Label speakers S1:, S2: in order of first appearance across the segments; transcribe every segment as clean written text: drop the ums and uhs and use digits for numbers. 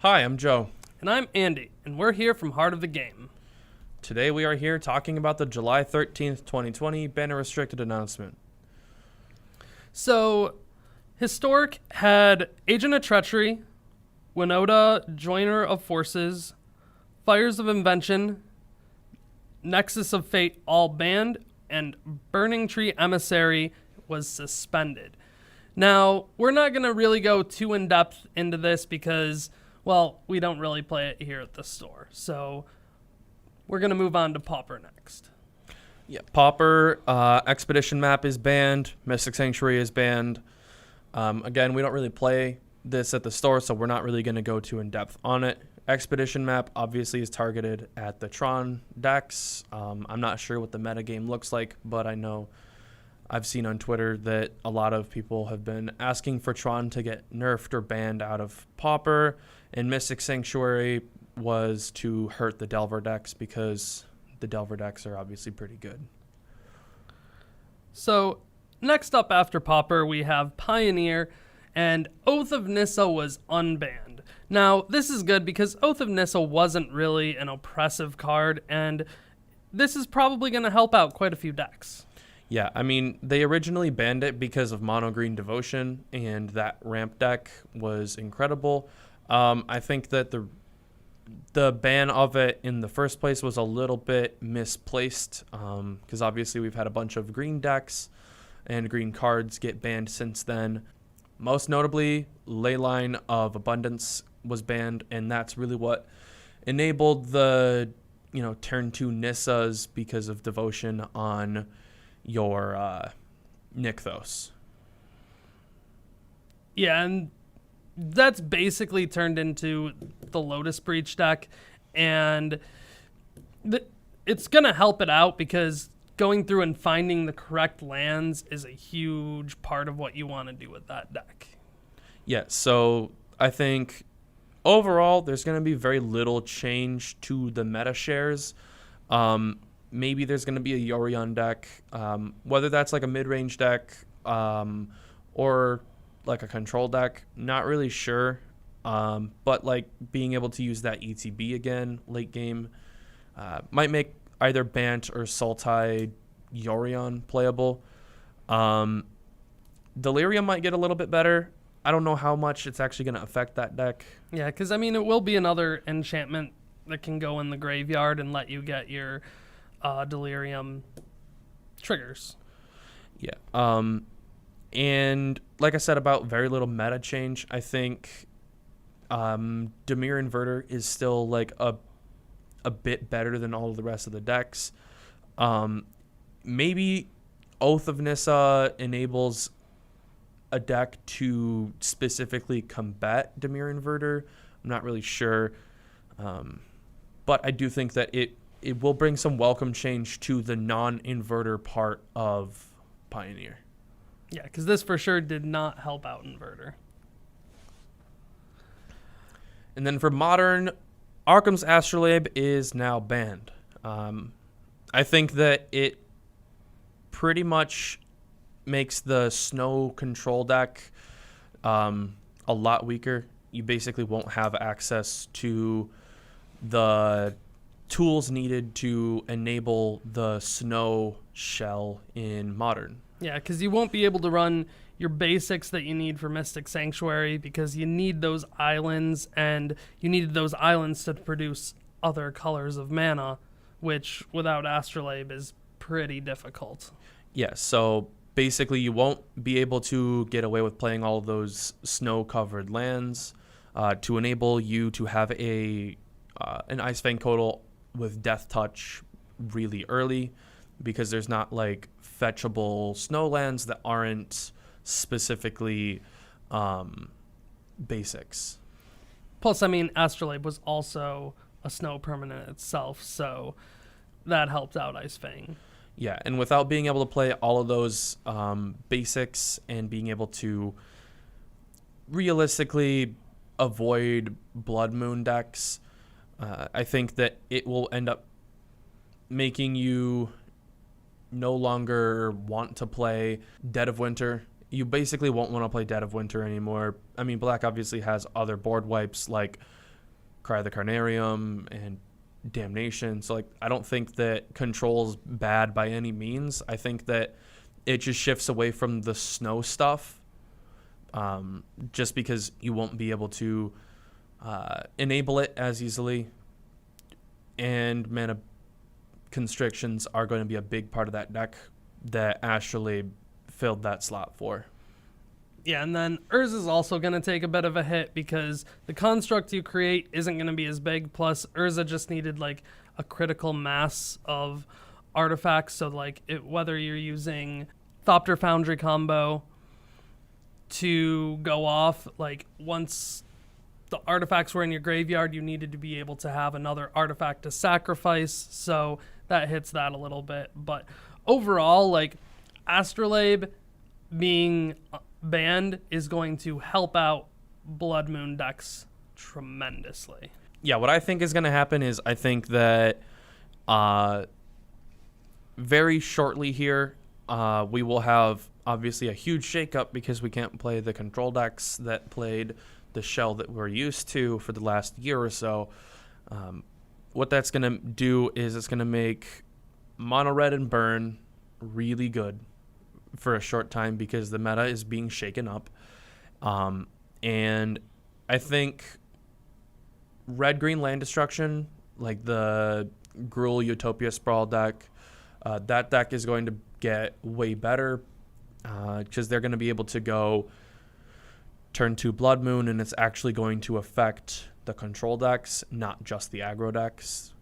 S1: Hi, I'm Joe.
S2: And I'm Andy, and we're here from Heart of the Game.
S1: Today we are here talking about the July 13th, 2020 banner restricted announcement.
S2: So, Historic had Agent of Treachery, Winota, Joiner of Forces, Fires of Invention, Nexus of Fate all banned, and Burning Tree Emissary was suspended. Now, we're not going to really go too in-depth into this because, well, we don't really play it here at the store. So, we're going to move on to Pauper next.
S1: Yeah, Pauper, Expedition Map is banned, Mystic Sanctuary is banned. Again, we don't really play this at the store, so we're not really going to go too in-depth on it. Expedition Map obviously is targeted at the Tron decks. I'm not sure what the metagame looks like, but I know I've seen on Twitter that a lot of people have been asking for Tron to get nerfed or banned out of Pauper, and Mystic Sanctuary was to hurt the Delver decks because the Delver decks are obviously pretty good.
S2: So, next up after Pauper, we have Pioneer, and Oath of Nissa was unbanned. Now, this is good because Oath of Nissa wasn't really an oppressive card, and this is probably going to help out quite a few decks.
S1: Yeah, I mean, they originally banned it because of Mono Green Devotion, and that ramp deck was incredible. I think that the ban of it in the first place was a little bit misplaced because obviously we've had a bunch of green decks and green cards get banned since then. Most notably, Leyline of Abundance was banned, and that's really what enabled the turn 2 Nissas because of Devotion on your Nykthos.
S2: Yeah, and that's basically turned into the Lotus Breach deck, and it's going to help it out because going through and finding the correct lands is a huge part of what you want to do with that deck.
S1: Yeah, so I think overall there's going to be very little change to the meta shares. Maybe there's going to be a Yorion deck, whether that's like a mid-range deck or like a control deck, not really sure. But like being able to use that ETB again late game might make either Bant or Sultai Yorion playable. Delirium might get a little bit better. I don't know how much it's actually going to affect that deck.
S2: Yeah, because I mean it will be another enchantment that can go in the graveyard and let you get your Delirium triggers.
S1: Yeah. And like I said about very little meta change, I think Dimir Inverter is still like a bit better than all of the rest of the decks. Maybe Oath of Nissa enables a deck to specifically combat Dimir Inverter. I'm not really sure. But I do think that it will bring some welcome change to the non-inverter part of Pioneer.
S2: Yeah, because this for sure did not help out Inverter.
S1: And then for Modern, Arkham's Astrolabe is now banned. I think that it pretty much makes the snow control deck a lot weaker. You basically won't have access to the tools needed to enable the snow shell in Modern.
S2: Yeah, because you won't be able to run your basics that you need for Mystic Sanctuary because you need those islands, and you needed those islands to produce other colors of mana, which without Astrolabe is pretty difficult.
S1: Yeah, so basically you won't be able to get away with playing all of those snow-covered lands to enable you to have an Icefang Kotal with Death Touch really early, because there's not like fetchable snow lands that aren't specifically basics.
S2: Plus, I mean, Astrolabe was also a snow permanent itself, so that helped out Icefang.
S1: Yeah, and without being able to play all of those basics and being able to realistically avoid Blood Moon decks, I think that it will end up making you no longer want to play Dead of Winter. You basically won't want to play Dead of Winter anymore. I mean, Black obviously has other board wipes like Cry the Carnarium and Damnation. So like I don't think that control's bad by any means. I think that it just shifts away from the snow stuff, just because you won't be able to enable it as easily, and mana constrictions are going to be a big part of that deck that Astrolabe filled that slot for.
S2: Yeah, and then Urza is also going to take a bit of a hit because the construct you create isn't going to be as big. Plus, Urza just needed like a critical mass of artifacts. So, like, whether you're using Thopter Foundry combo to go off, like, once the artifacts were in your graveyard, you needed to be able to have another artifact to sacrifice. So, that hits that a little bit. But overall, like, Astrolabe being banned is going to help out Blood Moon decks tremendously.
S1: Yeah, what I think is going to happen is I think that very shortly here we will have obviously a huge shakeup because we can't play the control decks that played the shell that we're used to for the last year or so. What that's going to do is it's going to make mono red and burn really good for a short time because the meta is being shaken up. And I think red-green land destruction, like the Gruul Utopia Sprawl deck, that deck is going to get way better because they're going to be able to go turn 2 Blood Moon, and it's actually going to affect the control decks, not just the aggro decks.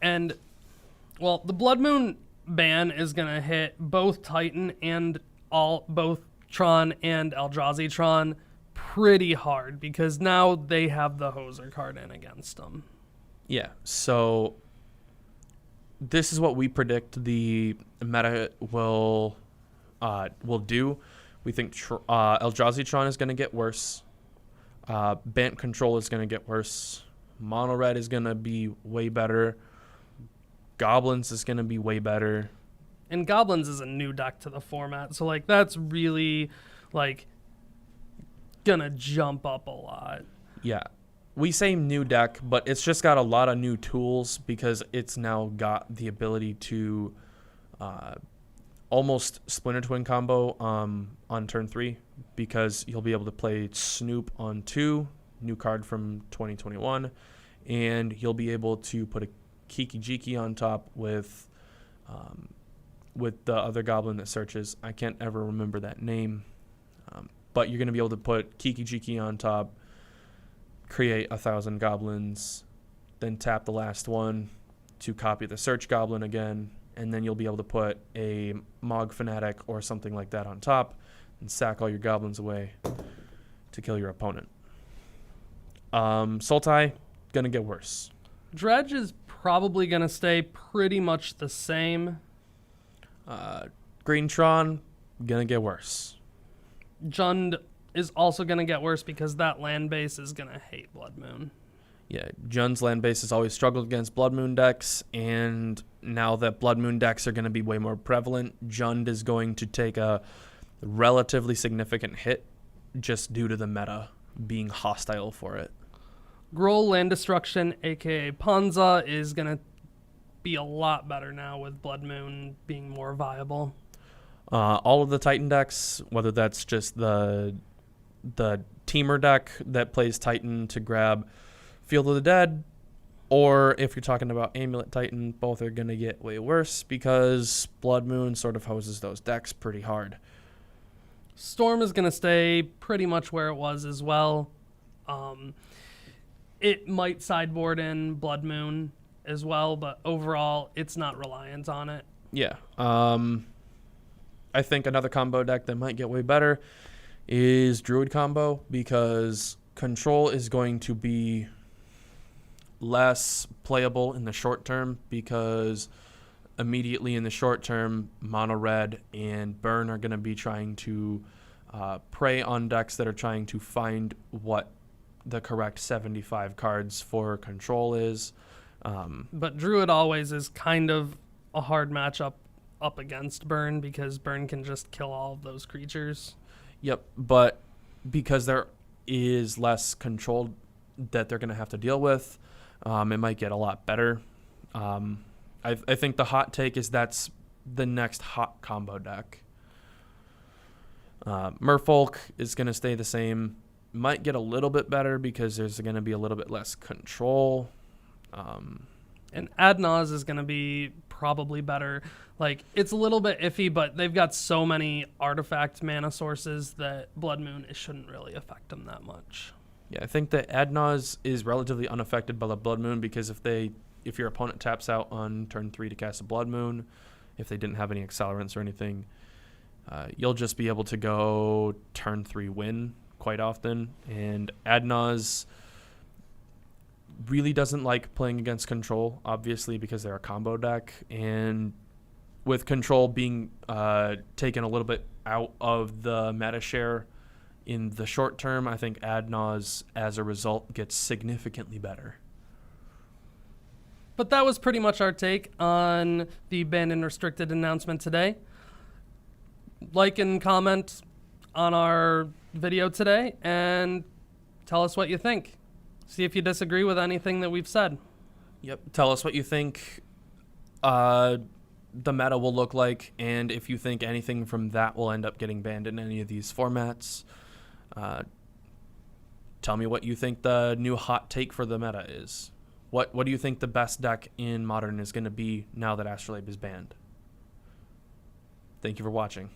S2: And, well, the Blood Moon ban is going to hit both Titan and both Tron and Eldrazi Tron pretty hard because now they have the Hoser card in against them.
S1: Yeah, so this is what we predict the meta will do. We think Eldrazi Tron is going to get worse. Bant Control is going to get worse. Mono Red is going to be way better. Goblins is going to be way better.
S2: And Goblins is a new deck to the format, so like that's really like gonna jump up a lot.
S1: Yeah. We say new deck, but it's just got a lot of new tools because it's now got the ability to almost Splinter Twin combo on turn 3 because you'll be able to play Snoop on 2, new card from 2021, and you'll be able to put a Kiki Jiki on top with the other goblin that searches. I can't ever remember that name, but you're going to be able to put Kiki Jiki on top, create 1,000 goblins, then tap the last one to copy the search goblin again, and then you'll be able to put a Mog Fanatic or something like that on top and sack all your goblins away to kill your opponent. Sultai, going to get worse.
S2: Dredge is probably going to stay pretty much the same.
S1: Greentron, going to get worse.
S2: Jund is also going to get worse because that land base is going to hate Blood Moon.
S1: Yeah, Jund's land base has always struggled against Blood Moon decks, and now that Blood Moon decks are going to be way more prevalent, Jund is going to take a relatively significant hit just due to the meta being hostile for it.
S2: Gruul Land Destruction, aka Panza, is going to be a lot better now with Blood Moon being more viable.
S1: All of the Titan decks, whether that's just the teamer deck that plays Titan to grab Field of the Dead, or if you're talking about Amulet Titan, both are going to get way worse because Blood Moon sort of hoses those decks pretty hard.
S2: Storm is going to stay pretty much where it was as well. It might sideboard in Blood Moon as well, but overall, it's not reliant on it.
S1: Yeah. I think another combo deck that might get way better is Druid combo because control is going to be less playable in the short term because immediately in the short term, mono red and burn are going to be trying to prey on decks that are trying to find what the correct 75 cards for control is.
S2: But Druid always is kind of a hard matchup up against Burn because Burn can just kill all of those creatures.
S1: Yep, but because they're is less controlled that they're going to have to deal with. It might get a lot better. I think the hot take is that's the next hot combo deck. Merfolk is going to stay the same. Might get a little bit better because there's going to be a little bit less control.
S2: And Adnaz is going to be probably better. Like, it's a little bit iffy, but they've got so many artifact mana sources that Blood Moon, it shouldn't really affect them that much.
S1: Yeah, I think that Adnaz is relatively unaffected by the Blood Moon because if your opponent taps out on turn 3 to cast a Blood Moon, if they didn't have any accelerants or anything, you'll just be able to go turn 3 win quite often. And Adnaz really doesn't like playing against control, obviously, because they're a combo deck. And with control being taken a little bit out of the meta share in the short term, I think Adnaz, as a result, gets significantly better.
S2: But that was pretty much our take on the banned and restricted announcement today. Like and comment on our video today and tell us what you think. See if you disagree with anything that we've said.
S1: Yep. Tell us what you think the meta will look like, and if you think anything from that will end up getting banned in any of these formats. Tell me what you think the new hot take for the meta is. What do you think the best deck in Modern is going to be now that Astrolabe is banned? Thank you for watching.